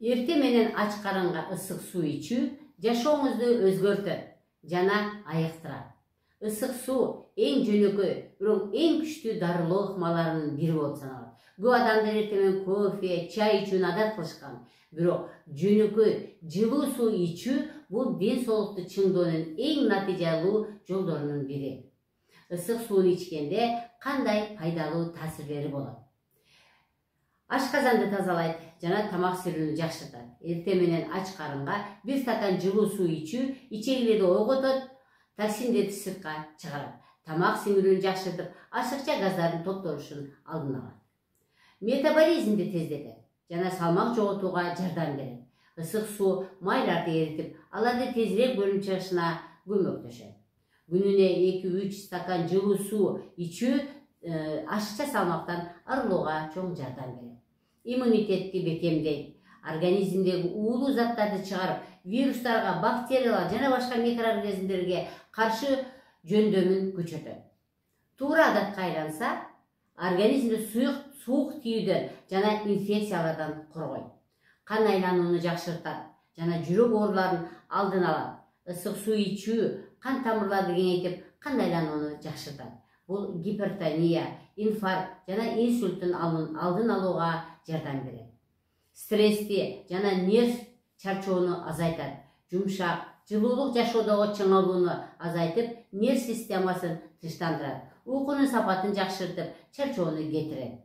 Эрте менен ач карынга ысык суу ичүү жашооңузду өзгөртөт жана айыктырат. Isık su en jönökөy, бирок эң күчтүү дарылоо ыкмаларынын бири болуп саналат. Көп адамдар эртемен кофе, чай ичүүнү адат кылышкан. Бирок жөнөкөй жылуу суу ичүү бул ден соолукту чыңдоонун эң натыйжалуу жолдорунун бири. Isık сууну ичкенде кандай пайдалуу таасирлери болот? Ашказанды тазалайт жана тамак сирүүнү жакшыртат. Эрте менен ач карынга бир стакан жылуу суу ичүү ичегилерди ойготот, токсиндерди сыртка чыгарат. Тамак сиңирүүнү жакшыртып, ашыкча газдардын токтолушун алдын алат. Метаболизмди тездетет жана салмак жоготууга жардам берет. Isык суу майларды эритип, аларды тезирээк бөлүнүп чыгышына көмөктөшөт. Күнүнө 2-3 стакан жылуу суу ичүү ашыкча салмактан арылууга чоң жардам берет. Иммунитетти бекемдейт. Организмдеги уулуу заттарды чыгарып, вирустарга, бактерияларга жана башка микроорганизмдерге каршы жөндөмүн күчөтөт. Туура адатка айланса, организмди суук тийүүдөн жана инфекциялардан коргойт. Кан айланууну жакшыртат жана жүрөк ооруларын алдын алат. Isык суу ичүү кан тамырларды кеңейтип, кан айланууну жакшыртат. Бул гипертония, инфаркт жана инсульттун алдын алууга жардам берет. Стрессти жана нерв чарчоону азайтат. Жумшак, жылуулук жашоодогу чыңалууну азайтып, нерв системасын тынчтандырат. Уйкунун сапатын жакшыртып, чарчоону кетирет.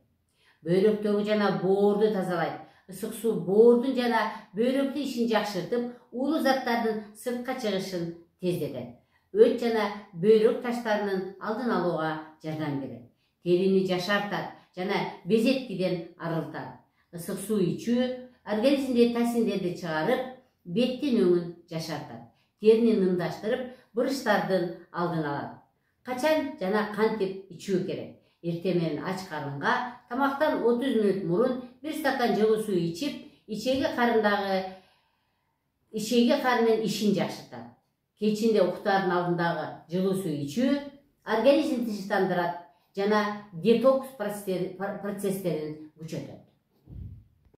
Бөйрөктөгү жана боорду тазалайт. Isык суу боордун жана бөйрөктүн ишин жакшыртып, уулуу заттардын сыртка чыгышын тездетет. Өт жана бөйрөк таштарынын алдын алууга жардам берет. Терини жашартат жана безеткиден арылтат. Isык суу ичүү организмдеги токсиндерди чыгарып, беттин өңүн жашартат. Терини нымдаштырып, бырыштардын алдын алат. Качан жана кантип ичүү керек? Эрте менен ач карынга тамактан 30 мүнөт мурун 1 стакан жылуу суу ичип, ичеги карынын ишин жакшыртат. Кечинде уктаардын алдындагы жылуу суу ичүү организмди тынчтандырат жана детокс процесстерин күчөтөт.